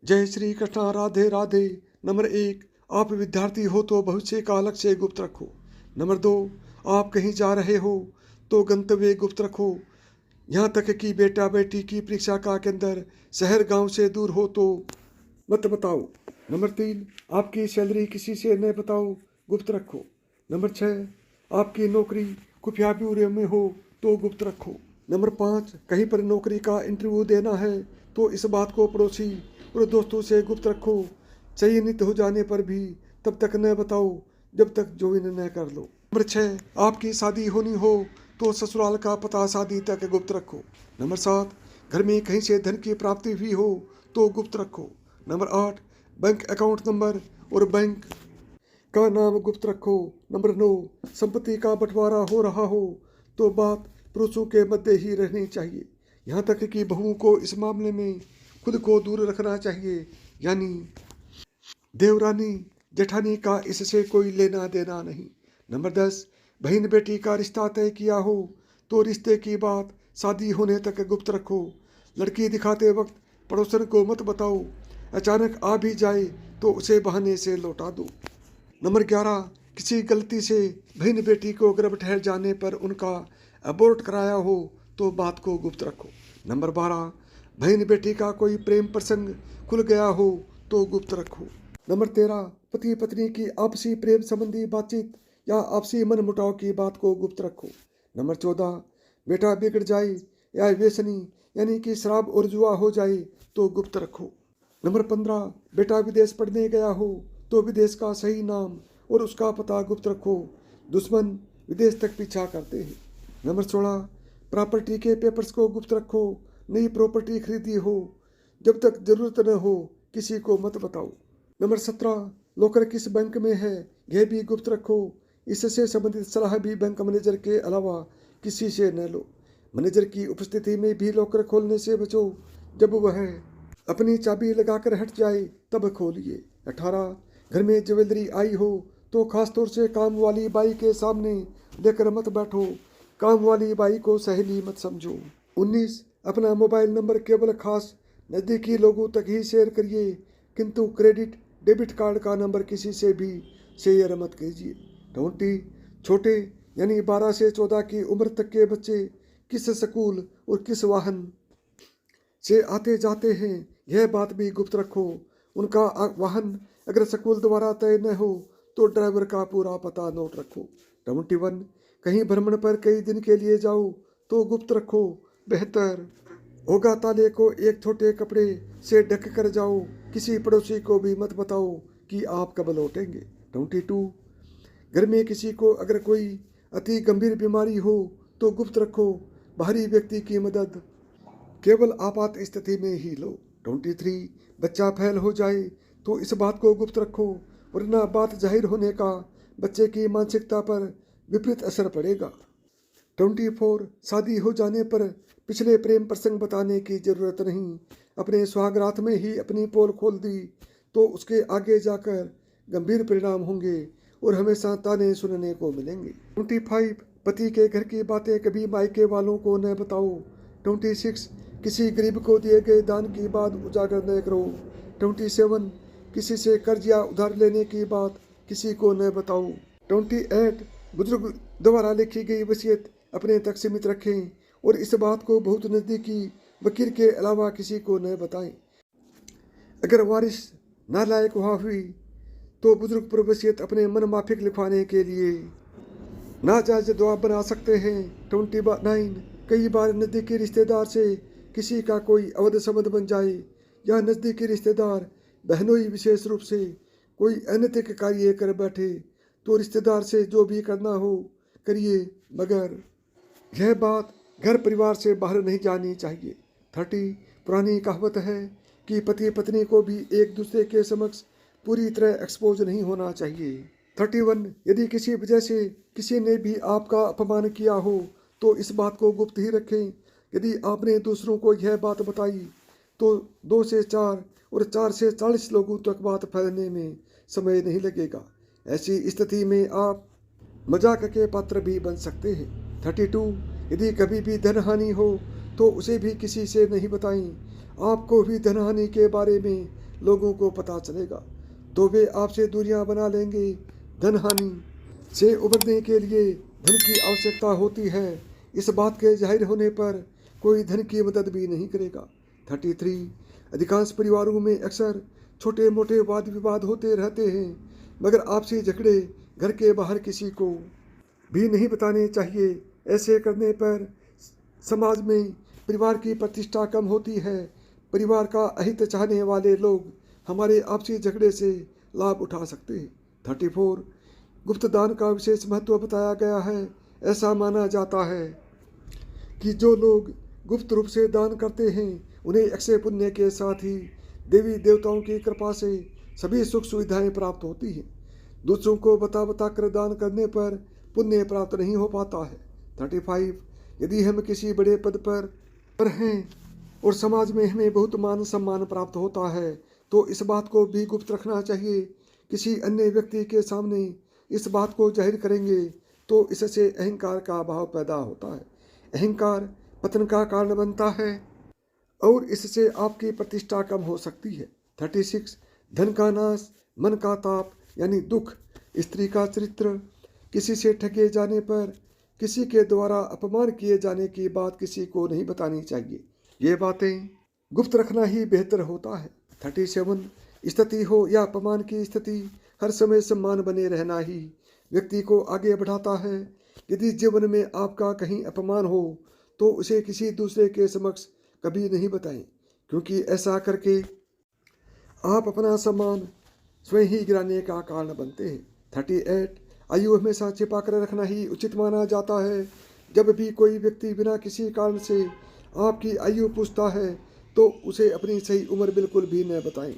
जय श्री कृष्णा, राधे राधे। नंबर 1, आप विद्यार्थी हो तो भविष्य का लक्ष्य गुप्त रखो। नंबर 2, आप कहीं जा रहे हो तो गंतव्य गुप्त रखो, यहाँ तक कि बेटा बेटी की परीक्षा का केंद्र शहर गांव से दूर हो तो मत बताओ। नंबर 3, आपकी सैलरी किसी से न बताओ, गुप्त रखो। नंबर 6, आपकी नौकरी खुफिया ब्यूरो में हो तो गुप्त रखो। नंबर 5, कहीं पर नौकरी का इंटरव्यू देना है तो इस बात को पड़ोसी और दोस्तों से गुप्त रखो। चयनित हो जाने पर भी तब तक न बताओ जब तक ज्वाइन न कर लो। नंबर 6, आपकी शादी होनी हो तो ससुराल का पता शादी तक गुप्त रखो। नंबर 7, घर में कहीं से धन की प्राप्ति हुई हो तो गुप्त रखो। नंबर 8, बैंक अकाउंट नंबर और बैंक का नाम गुप्त रखो। नंबर 9, संपत्ति का बंटवारा हो रहा हो तो बात पुरुषों के मध्य ही रहनी चाहिए, यहाँ तक कि बहुओं को इस मामले में खुद को दूर रखना चाहिए, यानी देवरानी जेठानी का इससे कोई लेना देना नहीं। नंबर 10, बहन बेटी का रिश्ता तय किया हो तो रिश्ते की बात शादी होने तक गुप्त रखो। लड़की दिखाते वक्त पड़ोसन को मत बताओ, अचानक आ भी जाए तो उसे बहाने से लौटा दो। नंबर 11, किसी गलती से बहन बेटी को गर्भ ठहर जाने पर उनका अबॉर्ट कराया हो तो बात को गुप्त रखो। नंबर 12, बहन बेटी का कोई प्रेम प्रसंग खुल गया हो तो गुप्त रखो। नंबर 13, पति पत्नी की आपसी प्रेम संबंधी बातचीत या आपसी मन मुटाव की बात को गुप्त रखो। नंबर 14, बेटा बिगड़ जाए या व्यसनी यानी कि शराब और जुआ हो जाए तो गुप्त रखो। नंबर 15, बेटा विदेश पढ़ने गया हो तो विदेश का सही नाम और उसका पता गुप्त रखो, दुश्मन विदेश तक पीछा करते हैं। नंबर 16, प्रॉपर्टी के पेपर्स को गुप्त रखो, नई प्रॉपर्टी खरीदी हो जब तक जरूरत न हो किसी को मत बताओ। नंबर 17, लॉकर किस बैंक में है यह भी गुप्त रखो, इससे संबंधित सलाह भी बैंक मैनेजर के अलावा किसी से न लो। मैनेजर की उपस्थिति में भी लॉकर खोलने से बचो, जब वह अपनी चाबी लगाकर हट जाए तब खोलिए। 18, घर में ज्वेलरी आई हो तो खासतौर से काम वाली बाई के सामने लेकर मत बैठो, काम वाली बाई को सहेली मत समझो। 19, अपना मोबाइल नंबर केवल खास नज़दीकी लोगों तक ही शेयर करिए, किंतु क्रेडिट डेबिट कार्ड का नंबर किसी से भी शेयर मत कीजिए। 20, छोटे यानी 12 से 14 की उम्र तक के बच्चे किस स्कूल और किस वाहन से आते जाते हैं यह बात भी गुप्त रखो, उनका वाहन अगर स्कूल द्वारा तय न हो तो ड्राइवर का पूरा पता नोट रखो। 21, कहीं भ्रमण पर कई दिन के लिए जाओ तो गुप्त रखो, बेहतर होगा ताले को एक छोटे कपड़े से ढक कर जाओ, किसी पड़ोसी को भी मत बताओ कि आप कब लौटेंगे। 22, घर में किसी को अगर कोई अति गंभीर बीमारी हो तो गुप्त रखो, बाहरी व्यक्ति की मदद केवल आपात स्थिति में ही लो। 23, बच्चा फैल हो जाए तो इस बात को गुप्त रखो, वरना बात जाहिर होने का बच्चे की मानसिकता पर विपरीत असर पड़ेगा। 24, शादी हो जाने पर पिछले प्रेम प्रसंग बताने की जरूरत नहीं, अपने सुहागरात में ही अपनी पोल खोल दी तो उसके आगे जाकर गंभीर परिणाम होंगे और हमेशा ताने सुनने को मिलेंगे। 25, पति के घर की बातें कभी मायके वालों को न बताओ। 26, किसी गरीब को दिए गए दान की बात उजागर न करो। 27, किसी से कर्ज या उधार लेने की बात किसी को न बताओ। 28, बुजुर्ग द्वारा लिखी गई वसीयत अपने तक सीमित रखें और इस बात को बहुत नज़दीकी वकील के अलावा किसी को न बताएं। अगर वारिस नालायक हुई तो बुजुर्ग पर वसीयत अपने मन माफिक लिखवाने के लिए नाजायज दबाव बना सकते हैं। 29, कई बार नज़दीकी रिश्तेदार से किसी का कोई अवैध संबंध बन जाए या नज़दीकी रिश्तेदार बहनोई विशेष रूप से कोई अनैतिक कार्य कर बैठे तो रिश्तेदार से जो भी करना हो करिए, मगर यह बात घर परिवार से बाहर नहीं जानी चाहिए। 30, पुरानी कहावत है कि पति पत्नी को भी एक दूसरे के समक्ष पूरी तरह एक्सपोज नहीं होना चाहिए। 31, यदि किसी वजह से किसी ने भी आपका अपमान किया हो तो इस बात को गुप्त ही रखें, यदि आपने दूसरों को यह बात बताई तो 2 से 4 और 4 से 40 लोगों तक बात फैलने में समय नहीं लगेगा। ऐसी स्थिति में आप मजाक के पात्र भी बन सकते हैं। 32, यदि कभी भी धन हानि हो तो उसे भी किसी से नहीं बताएं, आपको भी धन हानि के बारे में लोगों को पता चलेगा तो वे आपसे दूरियां बना लेंगे। धन हानि से उबरने के लिए धन की आवश्यकता होती है। इस बात के जाहिर होने पर कोई धन की मदद भी नहीं करेगा। 33 अधिकांश परिवारों में अक्सर छोटे मोटे वाद विवाद होते रहते हैं, मगर आपसी झगड़े घर के बाहर किसी को भी नहीं बताने चाहिए। ऐसे करने पर समाज में परिवार की प्रतिष्ठा कम होती है। परिवार का अहित चाहने वाले लोग हमारे आपसी झगड़े से लाभ उठा सकते हैं। 34 गुप्त दान का विशेष महत्व बताया गया है। ऐसा माना जाता है कि जो लोग गुप्त रूप से दान करते हैं उन्हें अक्षय पुण्य के साथ ही देवी देवताओं की कृपा से सभी सुख सुविधाएं प्राप्त होती हैं। दूसरों को बता कर दान करने पर पुण्य प्राप्त नहीं हो पाता है। 35 यदि हम किसी बड़े पद पर हैं और समाज में हमें बहुत मान सम्मान प्राप्त होता है तो इस बात को भी गुप्त रखना चाहिए। किसी अन्य व्यक्ति के सामने इस बात को जाहिर करेंगे तो इससे अहंकार का भाव पैदा होता है। अहंकार पतन का कारण बनता है और इससे आपकी प्रतिष्ठा कम हो सकती है। 36 धन का नाश, मन का ताप यानी दुख, स्त्री का चरित्र, किसी से ठगे जाने पर, किसी के द्वारा अपमान किए जाने की बात किसी को नहीं बतानी चाहिए। ये बातें गुप्त रखना ही बेहतर होता है। 37 स्थिति हो या अपमान की स्थिति, हर समय सम्मान बने रहना ही व्यक्ति को आगे बढ़ाता है। यदि जीवन में आपका कहीं अपमान हो तो उसे किसी दूसरे के समक्ष कभी नहीं बताएं, क्योंकि ऐसा करके आप अपना सम्मान स्वयं ही गिराने का कारण बनते हैं। 38 आयु हमेशा छिपा कर रखना ही उचित माना जाता है। जब भी कोई व्यक्ति बिना किसी कारण से आपकी आयु पूछता है तो उसे अपनी सही उम्र बिल्कुल भी न बताएं।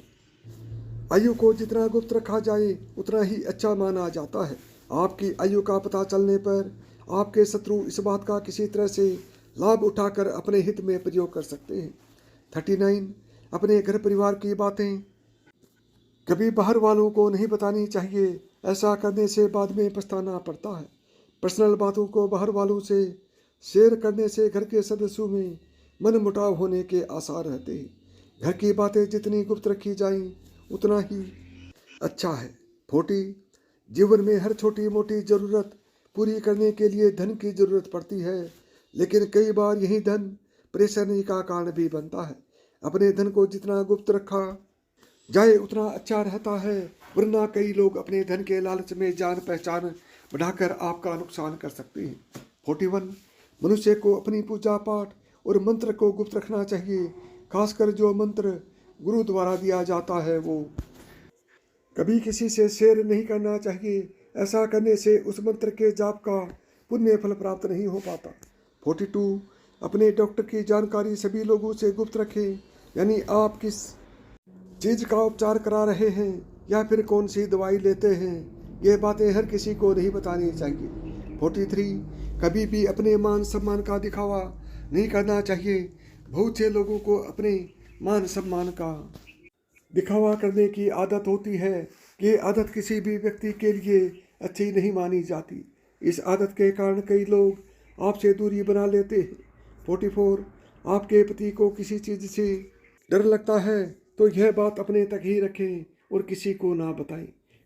आयु को जितना गुप्त रखा जाए उतना ही अच्छा माना जाता है। आपकी आयु का पता चलने पर आपके शत्रु इस बात का किसी तरह से लाभ उठाकर अपने हित में प्रयोग कर सकते हैं। 39 अपने घर परिवार की बातें कभी बाहर वालों को नहीं बतानी चाहिए। ऐसा करने से बाद में पछताना पड़ता है। पर्सनल बातों को बाहर वालों से शेयर करने से घर के सदस्यों में मन मुटाव होने के आसार रहते हैं। घर की बातें जितनी गुप्त रखी जाएं उतना ही अच्छा है। 40 जीवन में हर छोटी मोटी ज़रूरत पूरी करने के लिए धन की ज़रूरत पड़ती है, लेकिन कई बार यही धन परेशानी का कारण भी बनता है। अपने धन को जितना गुप्त रखा जाए उतना अच्छा रहता है, वरना कई लोग अपने धन के लालच में जान पहचान बढ़ाकर आपका नुकसान कर सकते हैं। 41 मनुष्य को अपनी पूजा पाठ और मंत्र को गुप्त रखना चाहिए। खासकर जो मंत्र गुरु द्वारा दिया जाता है वो कभी किसी से शेयर नहीं करना चाहिए। ऐसा करने से उस मंत्र के जाप का पुण्य फल प्राप्त नहीं हो पाता। 42 अपने डॉक्टर की जानकारी सभी लोगों से गुप्त रखें, यानी आप किस चीज़ का उपचार करा रहे हैं या फिर कौन सी दवाई लेते हैं, ये बातें हर किसी को नहीं बतानी चाहिए। 43 कभी भी अपने मान सम्मान का दिखावा नहीं करना चाहिए। बहुत से लोगों को अपने मान सम्मान का दिखावा करने की आदत होती है। ये आदत किसी भी व्यक्ति के लिए अच्छी नहीं मानी जाती। इस आदत के कारण कई लोग आपसे दूरी बना लेते हैं। 44 आपके पति को किसी चीज़ से डर लगता है तो यह बात अपने तक ही रखें और किसी को ना बताएं।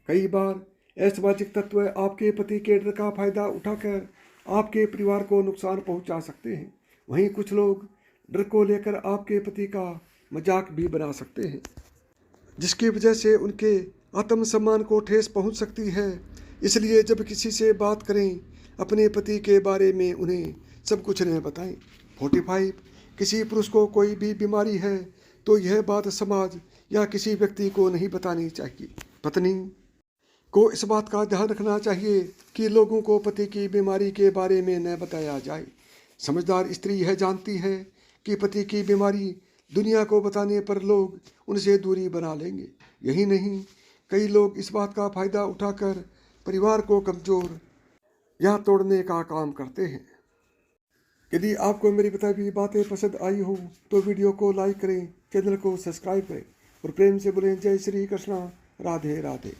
कई बार असामाजिक तत्व आपके पति के डर का फायदा उठाकर आपके परिवार को नुकसान पहुंचा सकते हैं। वहीं कुछ लोग डर को लेकर आपके पति का मजाक भी बना सकते हैं, जिसकी वजह से उनके आत्मसम्मान को ठेस पहुंच सकती है। इसलिए जब किसी से बात करें अपने पति के बारे में उन्हें सब कुछ न बताएं। 45 किसी पुरुष को कोई भी बीमारी है तो यह बात समाज या किसी व्यक्ति को नहीं बतानी चाहिए। पत्नी को इस बात का ध्यान रखना चाहिए कि लोगों को पति की बीमारी के बारे में न बताया जाए। समझदार स्त्री यह जानती है कि पति की बीमारी दुनिया को बताने पर लोग उनसे दूरी बना लेंगे। यही नहीं, कई लोग इस बात का फायदा उठाकर परिवार को कमजोर या तोड़ने का काम करते हैं। यदि आपको मेरी बताई हुई बातें पसंद आई हो तो वीडियो को लाइक करें, चैनल को सब्सक्राइब करें और प्रेम से बोलें जय श्री कृष्णा, राधे राधे।